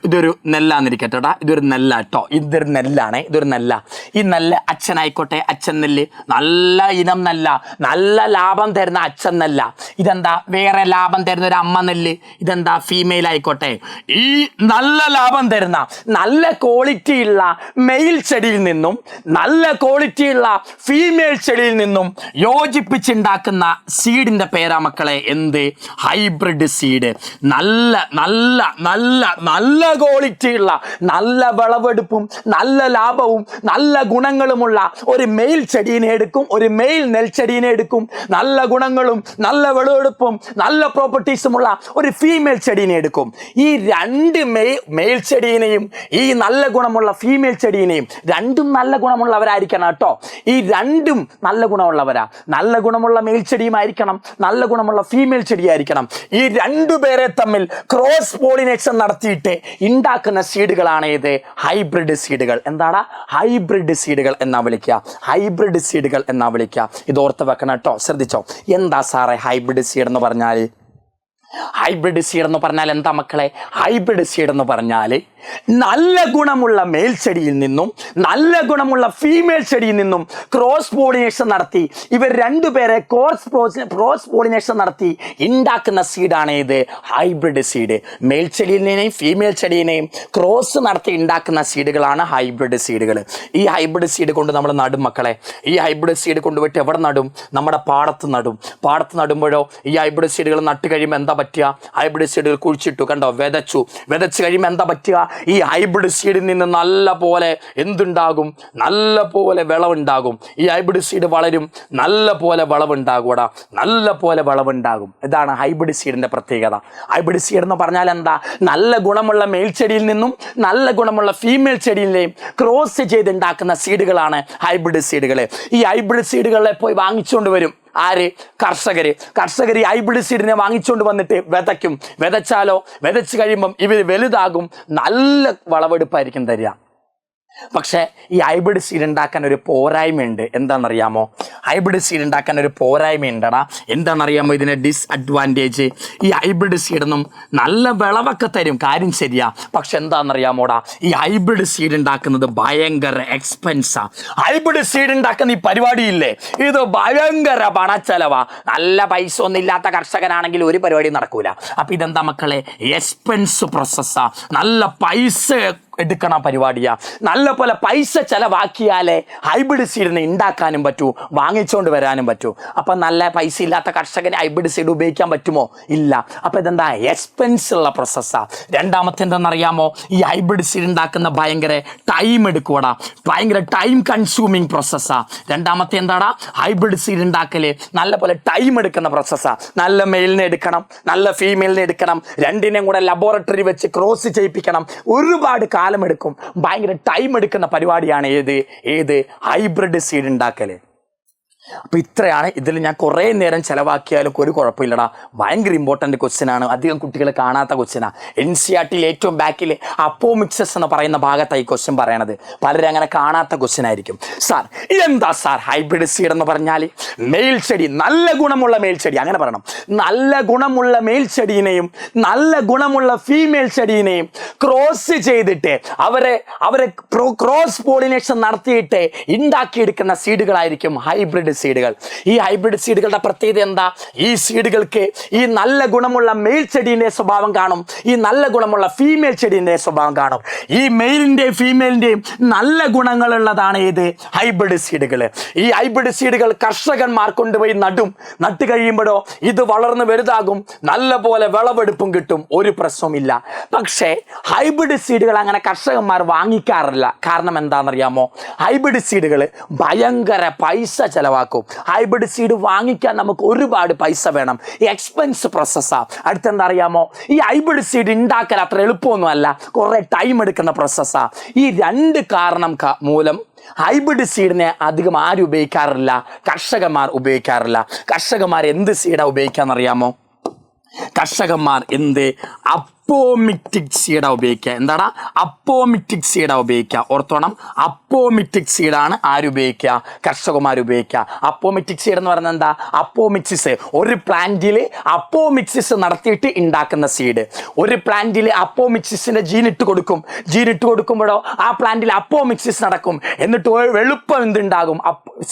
ഇതൊരു നെല്ലാന്നിരിക്കട്ടെടാ, ഇതൊരു നെല്ല കേട്ടോ, ഇതൊരു നെല്ലാണ്, ഇതൊരു നെല്ല. ഈ നെല്ല് അച്ഛനായിക്കോട്ടെ, അച്ഛൻ നെല്ല് നല്ല ഇനം നെല്ല, നല്ല ലാഭം തരുന്ന അച്ഛൻ നെല്ല. ഇതെന്താ വേറെ ലാഭം തരുന്ന ഒരു അമ്മ നെല്ല്, ഇതെന്താ ഫീമെയിൽ ആയിക്കോട്ടെ. ഈ നല്ല ലാഭം തരുന്ന നല്ല ക്വാളിറ്റിയുള്ള മെയിൽ ചെടിയിൽ നിന്നും നല്ല ക്വാളിറ്റിയുള്ള ഫീമെയിൽ ചെടിയിൽ നിന്നും യോജിപ്പിച്ചുണ്ടാക്കുന്ന സീഡിന്റെ പേരാ മക്കളെ എന്ത്? Hybrid seed. നല്ല നല്ല നല്ല നല്ല ക്വാളിറ്റിയുള്ള, നല്ല വിളവെടുപ്പും നല്ല ലാഭവും നല്ല ഗുണങ്ങളുമുള്ള ഒരു മെയിൽ ചെടീനെ എടുക്കും, ഒരു മെയിൽ നെൽച്ചെടീനെ എടുക്കും. നല്ല ഗുണങ്ങളും നല്ല വിളവെടുപ്പും നല്ല പ്രോപ്പർട്ടീസുമുള്ള ഒരു ഫീമെയിൽ ചെടീനെ എടുക്കും. ഈ രണ്ട് മെയിൽ ചെടീനെയും ഈ നല്ല ഗുണമുള്ള ഫീമെയിൽ ചെടീനെയും, രണ്ടും നല്ല ഗുണമുള്ളവരായിരിക്കണം കേട്ടോ. ഈ രണ്ടും നല്ല ഗുണമുള്ളവരാ. നല്ല ഗുണമുള്ള മെയിൽ ചെടിയുമായിരിക്കണം, നല്ല ഗുണമുള്ള ഫീമെയിൽ ചെടിയായിരിക്കണം. ഈ രണ്ടുപേരെ തമ്മിൽ ക്രോസ് പോളിനേഷൻ നടത്തിയിട്ട് ഉണ്ടാക്കുന്ന സീഡുകളാണ് ഇത് ഹൈബ്രിഡ് സീഡുകൾ. എന്താണ് ഹൈബ്രിഡ് സീഡുകൾ എന്നാ വിളിക്കുക? ഹൈബ്രിഡ് സീഡുകൾ എന്നാ വിളിക്കുക. ഇത് ഓർത്ത് വെക്കണം കേട്ടോ, ശ്രദ്ധിച്ചോ. എന്താ സാറേ ഹൈബ്രിഡ് സീഡ് എന്ന് പറഞ്ഞാൽ? ഹൈബ്രിഡ് സീഡ് എന്ന് പറഞ്ഞാൽ എന്താ മക്കളെ? ഹൈബ്രിഡ് സീഡ് എന്ന് പറഞ്ഞാൽ നല്ല ഗുണമുള്ള മെയിൽ ചെടിയിൽ നിന്നും നല്ല ഗുണമുള്ള ഫീമെയിൽ ചെടിയിൽ നിന്നും ക്രോസ് പോളിനേഷൻ നടത്തി, ഇവർ രണ്ടുപേരെ ക്രോസ് പോളിനേഷൻ നടത്തി ഉണ്ടാക്കുന്ന സീഡാണ് ഇത് ഹൈബ്രിഡ് സീഡ്. മെയിൽ ചെടിയിനെയും ഫീമെയിൽ ചെടിയിനെയും ക്രോസ് നടത്തി ഉണ്ടാക്കുന്ന സീഡുകളാണ് ഹൈബ്രിഡ് സീഡുകൾ. ഈ ഹൈബ്രിഡ് സീഡ് കൊണ്ട് നമ്മൾ നടും മക്കളെ. ഈ ഹൈബ്രിഡ് സീഡ് കൊണ്ടുപോയിട്ട് എവിടെ നടും? നമ്മുടെ പാടത്ത് നടും. പാടത്ത് നടുമ്പോഴോ ഈ ഹൈബ്രിഡ് സീഡുകൾ നട്ട് കഴിയുമ്പോൾ എന്താ പറ്റുക? ഹൈബ്രിഡ് സീഡുകൾ കുഴിച്ചിട്ടു, കണ്ടോ, വിതച്ച് കഴിയുമ്പോൾ എന്താ പറ്റുക? ഈ ഹൈബ്രിഡ് സീഡിൽ നിന്ന് നല്ല പോലെ എന്തുണ്ടാകും? നല്ല പോലെ വിളവുണ്ടാകും. ഈ ഹൈബ്രിഡ് സീഡ് വളരും, നല്ല പോലെ വിളവുണ്ടാകൂടാ, നല്ല പോലെ വിളവുണ്ടാകും. ഇതാണ് ഹൈബ്രിഡ് സീഡിന്റെ പ്രത്യേകത. ഹൈബ്രിഡ് സീഡ് എന്ന് പറഞ്ഞാൽ എന്താ? നല്ല ഗുണമുള്ള മെയിൽ ചെടിയിൽ നിന്നും നല്ല ഗുണമുള്ള ഫീമെയിൽ ചെടിയിലെയും ക്രോസ് ചെയ്തുണ്ടാക്കുന്ന സീഡുകളാണ് ഹൈബ്രിഡ് സീഡുകൾ. ഈ ഹൈബ്രിഡ് സീഡുകളെ പോയി വാങ്ങിച്ചുകൊണ്ട് വരും ആര്? കർഷകർ ഈ ഹൈബ്രിഡ് സീഡിനെ വാങ്ങിച്ചുകൊണ്ട് വന്നിട്ട് വിതയ്ക്കും. വിതച്ച് കഴിയുമ്പം ഇവർ വലുതാകും, നല്ല വിളവെടുപ്പായിരിക്കും തരിക. പക്ഷേ ഈ ഹൈബ്രിഡ് സീഡ് ഉണ്ടാക്കാൻ ഒരു പോരായ്മയുണ്ട്. എന്താണെന്നറിയാമോ? ഹൈബ്രിഡ് സീഡ് ഉണ്ടാക്കാൻ ഒരു പോരായ്മയുണ്ടടാ. എന്താണെന്നറിയാമോ ഇതിൻ്റെ ഡിസ്അഡ്വാൻറ്റേജ്? ഈ ഹൈബ്രിഡ് സീഡൊന്നും നല്ല വിളവൊക്കെ തരും, കാര്യം ശരിയാ. പക്ഷെ എന്താണെന്നറിയാമോടാ? ഈ ഹൈബ്രിഡ് സീഡ് ഉണ്ടാക്കുന്നത് ഭയങ്കര എക്സ്പെൻസാ. ഹൈബ്രിഡ് സീഡ് ഉണ്ടാക്കുന്ന ഈ പരിപാടിയില്ലേ, ഇത് ഭയങ്കര പണച്ചെലവാ. നല്ല പൈസ ഒന്നും ഇല്ലാത്ത കർഷകനാണെങ്കിൽ ഒരു പരിപാടി നടക്കൂല. അപ്പം ഇതെന്താ മക്കളെ? എക്സ്പെൻസ് പ്രോസസ്സാ. നല്ല പൈസ എടുക്കണ പരിപാടിയാ. നല്ല പോലെ പൈസ ചെലവാക്കിയാലേ ഹൈബ്രിഡ് സീഡിനെ ഉണ്ടാക്കാനും പറ്റൂ, വാങ്ങിച്ചുകൊണ്ട് വരാനും പറ്റൂ. അപ്പം നല്ല പൈസ ഇല്ലാത്ത കർഷകന് ഹൈബ്രിഡ് സീഡ് ഉപയോഗിക്കാൻ പറ്റുമോ? ഇല്ല. അപ്പം ഇതെന്താ? എക്സ്പെൻസ് ഉള്ള പ്രോസസ്സാണ്. രണ്ടാമത്തെ എന്താണെന്നറിയാമോ? ഈ ഹൈബ്രിഡ് സീഡ് ഉണ്ടാക്കുന്ന ഭയങ്കര ടൈം എടുക്കൂടാ, ഭയങ്കര ടൈം കൺസ്യൂമിങ് പ്രോസസ്സാണ്. രണ്ടാമത്തെ എന്താടാ? ഹൈബ്രിഡ് സീഡ് ഉണ്ടാക്കൽ നല്ല പോലെ ടൈം എടുക്കുന്ന പ്രോസസ്സാണ്. നല്ല മെയിലിനെ എടുക്കണം, നല്ല ഫീമെയിലിനെ എടുക്കണം, രണ്ടിനെയും കൂടെ ലബോറട്ടറി വെച്ച് ക്രോസ് ചെയ്യിപ്പിക്കണം. ഒരുപാട് കാലമെടുക്കും, ഭയങ്കര ടൈം എടുക്കുന്ന പരിപാടിയാണ് ഏത് ഹൈബ്രിഡ് സീഡ് ഉണ്ടാക്കൽ. അപ്പോൾ ഇത്രയാണ്. ഇതിൽ ഞാൻ കുറേ നേരം ചിലവാക്കിയാലും ഒരു കുഴപ്പമില്ലടാ. ഭയങ്കര ഇമ്പോർട്ടൻ്റ് ക്വസ്റ്റ്യനാണ്, അധികം കുട്ടികൾ കാണാത്ത ക്വസ്റ്റ്യനാണ്. NCERT ഏറ്റവും ബാക്കിൽ അപ്പോമിക്സസ് എന്ന് പറയുന്ന ഭാഗത്താണ് ഈ ക്വസ്റ്റ്യൻ പറയണത്. പലരും അങ്ങനെ കാണാത്ത ക്വസ്റ്റ്യൻ ആയിരിക്കും. സാർ ഇതെന്താ സാർ ഹൈബ്രിഡ് സീഡ് എന്ന് പറഞ്ഞാൽ? മെയിൽ ചെടി, നല്ല ഗുണമുള്ള മെയിൽ ചെടി, അങ്ങനെ പറയണം. നല്ല ഗുണമുള്ള മെയിൽ ചെടീനെയും നല്ല ഗുണമുള്ള ഫീമെയിൽ ചെടീനെയും ക്രോസ് ചെയ്തിട്ട് അവരെ ക്രോസ് പോളിനേഷൻ നടത്തിയിട്ട് ഉണ്ടാക്കിയെടുക്കുന്ന സീഡുകളായിരിക്കും ഹൈബ്രിഡ് സീഡുകൾ. ഈ ഹൈബ്രിഡ് സീഡുകളുടെ പ്രത്യേകത എന്താ? ഈ സീഡുകൾക്ക് ഈ നല്ല ഗുണമുള്ള മെയിൽ ചെടീൻ്റെ സ്വഭാവം കാണും, ഈ നല്ല ഗുണമുള്ള ഫീമെയിൽ ചെടീൻ്റെ സ്വഭാവം കാണും. ഈ മെയിലിൻ്റെയും ഫീമെയിലിൻ്റെയും നല്ല ഗുണങ്ങളുള്ളതാണ് ഏത്? ഹൈബ്രിഡ് സീഡുകൾ. ഈ ഹൈബ്രിഡ് സീഡുകൾ കർഷകന്മാർ കൊണ്ടുപോയി നട്ട് കഴിയുമ്പോഴോ ഇത് വളർന്ന് വലുതാകും, നല്ല പോലെ വിളവെടുപ്പും കിട്ടും, ഒരു പ്രശ്നവുമില്ല. പക്ഷേ ഹൈബ്രിഡ് സീഡുകൾ അങ്ങനെ കർഷകന്മാർ വാങ്ങിക്കാറില്ല. കാരണം എന്താണെന്നറിയാമോ? ഹൈബ്രിഡ് സീഡുകൾ ഭയങ്കര പൈസ ചെലവാക്കും. ചിലവാക്കും. ഹൈബ്രിഡ് സീഡ് വാങ്ങിക്കാൻ നമുക്ക് ഒരുപാട് പൈസ വേണം, എക്സ്പെൻസ് പ്രോസസ്സാണ്. അടുത്തെന്താ അറിയാമോ, ഈ ഹൈബ്രിഡ് സീഡ് ഉണ്ടാക്കൽ അത്ര എളുപ്പമൊന്നുമല്ല, കുറേ ടൈം എടുക്കുന്ന പ്രോസസ്സാണ്. ഈ രണ്ട് കാരണം മൂലം ഹൈബ്രിഡ് സീഡിനെ അധികം ആരും ഉപയോഗിക്കാറില്ല, കർഷകന്മാർ ഉപയോഗിക്കാറില്ല. കർഷകന്മാർ എന്ത് സീഡാണ് ഉപയോഗിക്കാന്നറിയാമോ? കർഷകന്മാർ എന്ത് അപ്പോമിറ്റിക് സീഡാ ഉപയോഗിക്കുക. എന്താണ് അപ്പോമിറ്റിക് സീഡാ ഉപയോഗിക്കുക? ഓർത്തോണം, അപ്പോമിറ്റിക് സീഡാണ് ആരുപയോഗിക്കുക? കർഷകന്മാർ ഉപയോഗിക്കുക. അപ്പോമിറ്റിക് സീഡ് എന്ന് പറയുന്നത് എന്താ? അപ്പോമിക്സിസ്, ഒരു പ്ലാന്റിൽ അപ്പോമിക്സിസ് നടത്തിയിട്ട് ഉണ്ടാക്കുന്ന സീഡ്. ഒരു പ്ലാന്റിൽ അപ്പോമിക്സിസിന്റെ ജീനിട്ട് കൊടുക്കുമ്പോഴോ ആ പ്ലാന്റിൽ അപ്പോമിക്സിസ് നടക്കും. എന്നിട്ട് എളുപ്പം എന്തുണ്ടാകും?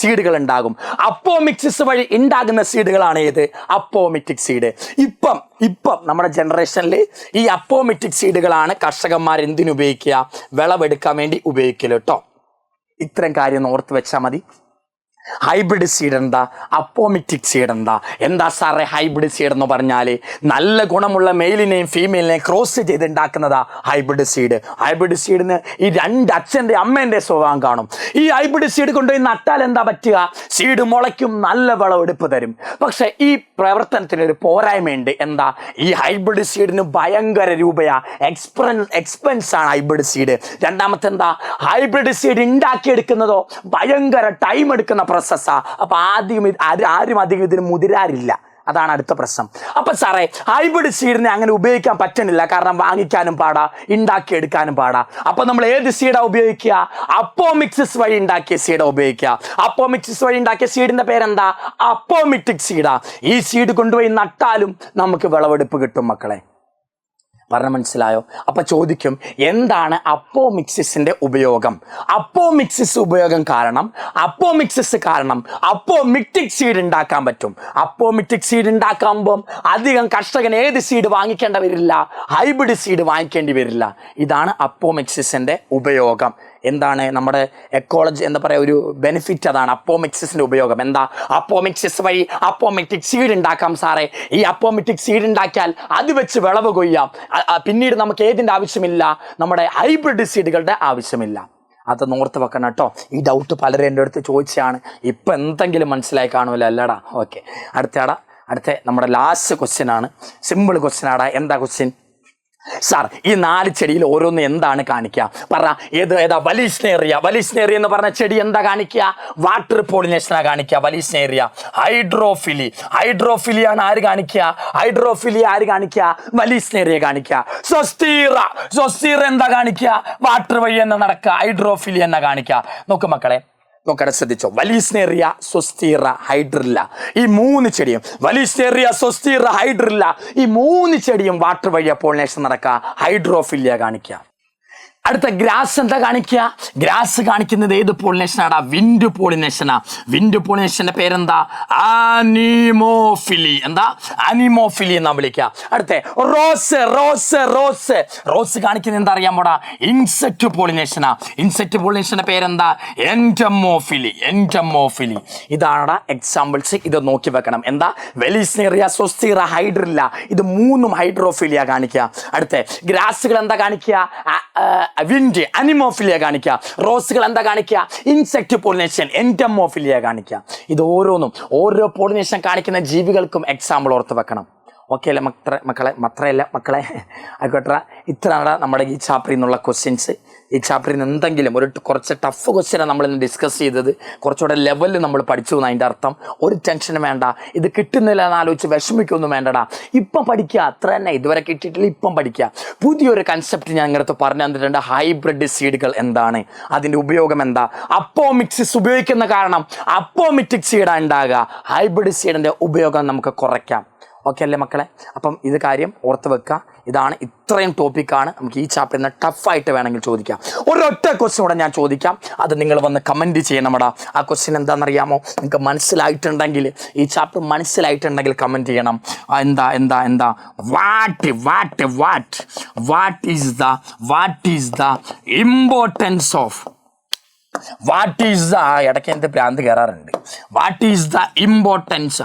സീഡുകൾ ഉണ്ടാകും. അപ്പോമിക്സിസ് വഴി ഉണ്ടാകുന്ന സീഡുകളാണ് ഏത്? അപ്പോമിറ്റിക് സീഡ്. ഇപ്പം നമ്മുടെ ജനറേഷനിൽ ഈ അപ്പോമിറ്റിക് സീഡുകളാണ് കർഷകന്മാർ എന്തിനുപയോഗിക്കുക? വിളവെടുക്കാൻ വേണ്ടി ഉപയോഗിക്കല് കേട്ടോ. ഇത്തരം കാര്യം ഓർത്ത് വെച്ചാൽ മതി. ഹൈബ്രിഡ് സീഡ് എന്താ? അപ്പോമിറ്റിക് സീഡ് എന്താ സാറേ ഹൈബ്രിഡ് സീഡ് എന്ന് പറഞ്ഞാൽ? നല്ല ഗുണമുള്ള മെയിലിനെയും ഫീമെയിലിനെയും ക്രോസ് ചെയ്ത് ഉണ്ടാക്കുന്നതാ ഹൈബ്രിഡ് സീഡ്. ഹൈബ്രിഡ് സീഡിന് ഈ രണ്ട് അച്ഛൻ്റെ അമ്മേൻ്റെ സ്വഭാവം കാണും. ഈ ഹൈബ്രിഡ് സീഡ് കൊണ്ടുപോയി നട്ടാൽ എന്താ പറ്റുക? സീഡ് മുളയ്ക്കും, നല്ല വിളവെടുപ്പ് തരും. പക്ഷെ ഈ പ്രവർത്തനത്തിനൊരു പോരായ്മയുണ്ട്. എന്താ? ഈ ഹൈബ്രിഡ് സീഡിന് ഭയങ്കര രൂപയാ, എക്സ്പെൻസ് ആണ് ഹൈബ്രിഡ് സീഡ്. രണ്ടാമത്തെ എന്താ? ഹൈബ്രിഡ് സീഡ് ഉണ്ടാക്കിയെടുക്കുന്നതോ ഭയങ്കര ടൈം എടുക്കുന്ന പ്രോസസ്സാ. അപ്പൊ ആരും അധികം ഇതിന് മുതിരാറില്ല. അതാണ് അടുത്ത പ്രശ്നം. അപ്പൊ സാറേ ഹൈബ്രിഡ് സീഡിനെ അങ്ങനെ ഉപയോഗിക്കാൻ പറ്റുന്നില്ല, കാരണം വാങ്ങിക്കാനും പാടാ, ഉണ്ടാക്കിയെടുക്കാനും പാടാ. അപ്പൊ നമ്മൾ ഏത് സീഡാ ഉപയോഗിക്കുക? അപ്പോമിക്സിസ് വഴി ഉണ്ടാക്കിയ സീഡാ ഉപയോഗിക്കുക. അപ്പോമിക്സിസ് വഴി ഉണ്ടാക്കിയ സീഡിന്റെ പേരെന്താ? അപ്പോമിറ്റിക് സീഡാ. ഈ സീഡ് കൊണ്ടുപോയി നട്ടാലും നമുക്ക് വിളവെടുപ്പ് കിട്ടും മക്കളെ. പറഞ്ഞ മനസ്സിലായോ? അപ്പൊ ചോദിക്കും, എന്താണ് അപ്പോമിക്സിസിന്റെ ഉപയോഗം? അപ്പോമിക്സിസ് ഉപയോഗം കാരണം അപ്പോമിറ്റിക് സീഡ് ഉണ്ടാക്കാൻ പറ്റും. അപ്പോമിറ്റിക് സീഡ് ഉണ്ടാക്കുമ്പം അധികം കർഷകൻ ഏത് സീഡ് വാങ്ങിക്കേണ്ട വരില്ല? ഹൈബ്രിഡ് സീഡ് വാങ്ങിക്കേണ്ടി വരില്ല. ഇതാണ് അപ്പോമിക്സിസിന്റെ ഉപയോഗം. എന്താണ് നമ്മുടെ എക്കോളജി എന്താ പറയുക, ഒരു ബെനിഫിറ്റ് അതാണ് അപ്പോമിക്സിസിന്റെ ഉപയോഗം. എന്താ? അപ്പോമിക്സിസ് വഴി അപ്പോമിറ്റിക് സീഡ് ഉണ്ടാക്കാം സാറേ. ഈ അപ്പോമിറ്റിക് സീഡ് ഉണ്ടാക്കിയാൽ അത് വെച്ച് വിളവ് കൊയ്യാം. പിന്നീട് നമുക്ക് ഏതിൻ്റെ ആവശ്യമില്ല? നമ്മുടെ ഹൈബ്രിഡ് സീഡുകളുടെ ആവശ്യമില്ല. അത് നോർത്ത് വെക്കണം കേട്ടോ. ഈ ഡൗട്ട് പലരും എൻ്റെ അടുത്ത് ചോദിച്ചാണ്. ഇപ്പം എന്തെങ്കിലും മനസ്സിലായി കാണുമല്ലോ അല്ലടാ? ഓക്കെ, അടുത്ത നമ്മുടെ ലാസ്റ്റ് ക്വസ്റ്റ്യൻ ആണ്. സിമ്പിൾ ക്വസ്റ്റ്യൻ ആടാ. എന്താ ക്വസ്റ്റ്യൻ? സാർ ഈ 4 ചെടിയിൽ ഓരോന്ന് എന്താണ് കാണിക്കുക? പറ. ഏതാ? വലീസ്നേറിയ എന്ന് പറഞ്ഞ ചെടി എന്താ കാണിക്കുക? വാട്ടർ പോളിനേഷനാ കാണിക്കുക. വലീസ്നേറിയ. ഹൈഡ്രോഫിലിയാണ് ആര് കാണിക്കുക? വലീസ്നേറിയ കാണിക്കുക. സ്വസ്തീറ എന്താ കാണിക്കുക? വാട്ടർ വഴി എന്ന് നടക്കുക. ഹൈഡ്രോഫിലി എന്നാ കാണിക്കുക. നോക്ക് മക്കളെ, നോക്കട്ടെ, ശ്രദ്ധിച്ചോ. വലീസ്നേറിയ, സ്വസ്തീറ, ഹൈഡ്രില്ല, ഈ 3 ചെടിയും, വലീസ്നേറിയ, സ്വസ്തീറ, ഹൈഡ്രില്ല, ഈ 3 ചെടിയും വാട്ടർ വഴിയ പോളിനേഷൻ നടക്കുക, ഹൈഡ്രോഫിലിയ കാണിക്കുക. അടുത്ത ഗ്രാസ് എന്താ കാണിക്കുക? ഗ്രാസ് കാണിക്കുന്നത് ഏത് പോളിനേഷനാടാ? വിൻഡ് പോളിനേഷനാ. വിൻഡ് പോളിനേഷന്റെ പേരെന്താ? ആനിമോഫിലി. എന്താ? ആനിമോഫിലി എന്നാ വിളിക്കുക. അടുത്ത റോസ് കാണിക്കുന്നത് എന്താ അറിയാമോടാ? ഇൻസെക്ട് പോളിനേഷനാ. ഇൻസെക്ട് പോളിനേഷന്റെ പേരെന്താ? എന്റമോഫിലി. ഇതാണ് എക്സാമ്പിൾസ്. ഇത് നോക്കി വെക്കണം. എന്താ? വെലീസ്നേറിയ, സ്വസ്തീറ, ഹൈഡ്രില്ല, ഇത് 3ഉം ഹൈഡ്രോഫിലിയ കാണിക്കുക. അടുത്ത ഗ്രാസുകൾ എന്താ കാണിക്കുക? വിൻഡ്, അനിമോഫിലിയ കാണിക്കുക. റോസുകൾ എന്താ കാണിക്കുക? ഇൻസെക്ട് പോളിനേഷൻ, എന്റമോഫിലിയ കാണിക്കുക. ഇത് ഓരോന്നും ഓരോ പോളിനേഷൻ കാണിക്കുന്ന ജീവികൾക്കും എക്സാമ്പിൾ ഓർത്ത് വെക്കണം. ഓക്കെ അല്ലേ മക്കളെ? ആയിക്കോട്ടെ. ഇത്രയാണ് നമ്മുടെ ഈ ചാപ്റ്ററിൽ നിന്നുള്ള ക്വസ്റ്റ്യൻസ്. ഈ ചാപ്റ്ററിൽ നിന്ന് എന്തെങ്കിലും കുറച്ച് ടഫ് ക്വസ്റ്റ്യനാണ് നമ്മളിന്ന് ഡിസ്കസ് ചെയ്തത്. കുറച്ചുകൂടെ ലെവലിൽ നമ്മൾ പഠിച്ചു എന്ന് അതിൻ്റെ അർത്ഥം. ഒരു ടെൻഷനും വേണ്ട. ഇത് കിട്ടുന്നില്ല എന്നാലോചിച്ച് വിഷമിക്കൊന്നും വേണ്ടടാ. ഇപ്പം പഠിക്കുക, അത്ര തന്നെ. ഇതുവരെ കിട്ടിയിട്ടില്ല, ഇപ്പം പഠിക്കുക. പുതിയൊരു കൺസെപ്റ്റ് ഞാൻ ഇങ്ങനത്തെ പറഞ്ഞു തന്നിട്ടുണ്ട്. ഹൈബ്രിഡ് സീഡുകൾ എന്താണ്, അതിൻ്റെ ഉപയോഗം എന്താ, അപ്പോമിക്സിസ് ഉപയോഗിക്കുന്ന കാരണം അപ്പോമിറ്റിക് സീഡാണ് ഉണ്ടാകുക. ഹൈബ്രിഡ് സീഡിൻ്റെ ഉപയോഗം നമുക്ക് കുറയ്ക്കാം. ഓക്കെ അല്ലേ മക്കളെ? അപ്പം ഇത് കാര്യം ഓർത്ത് വെക്കുക. ഇതാണ്, ഇത്രയും ടോപ്പിക്കാണ്. നമുക്ക് ഈ ചാപ്റ്ററിൽ നിന്ന് ടഫായിട്ട് വേണമെങ്കിൽ ചോദിക്കാം. ഒരൊറ്റ ക്വസ്റ്റ്യൻ കൂടെ ഞാൻ ചോദിക്കാം, അത് നിങ്ങൾ വന്ന് കമൻറ്റ് ചെയ്യണമടാ. ആ ക്വസ്റ്റ്യൻ എന്താണെന്നറിയാമോ? നിങ്ങൾക്ക് മനസ്സിലായിട്ടുണ്ടെങ്കിൽ, ഈ ചാപ്റ്റർ മനസ്സിലായിട്ടുണ്ടെങ്കിൽ കമൻറ്റ് ചെയ്യണം. എന്താ what is the importance of ഇടയ്ക്ക് എന്ത് ഭ്രാന്ത് കയറാറുണ്ട്. What is the importance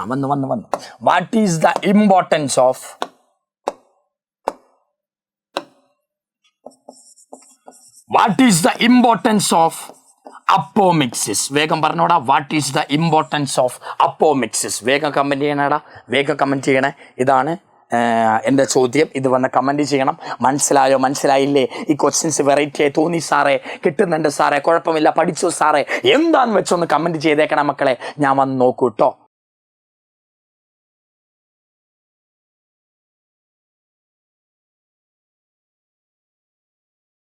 of apomixis. വേഗം പറഞ്ഞോടാ, what is the importance of apomixis? വേഗം കമൻറ്റ് ചെയ്യണേടാ, വേഗം കമൻറ്റ് ചെയ്യണേ. ഇതാണ് എൻ്റെ ചോദ്യം. ഇത് വന്ന് കമൻറ്റ് ചെയ്യണം. മനസ്സിലായോ, മനസ്സിലായില്ലേ? ഈ ക്വസ്റ്റ്യൻസ് വെറൈറ്റി ആയി തോന്നി സാറേ, കിട്ടുന്നുണ്ട് സാറേ, കുഴപ്പമില്ല, പഠിച്ചു സാറേ, എന്താന്ന് വെച്ചൊന്ന് കമൻറ്റ് ചെയ്തേക്കണം മക്കളെ. ഞാൻ വന്ന് നോക്കൂ കേട്ടോ.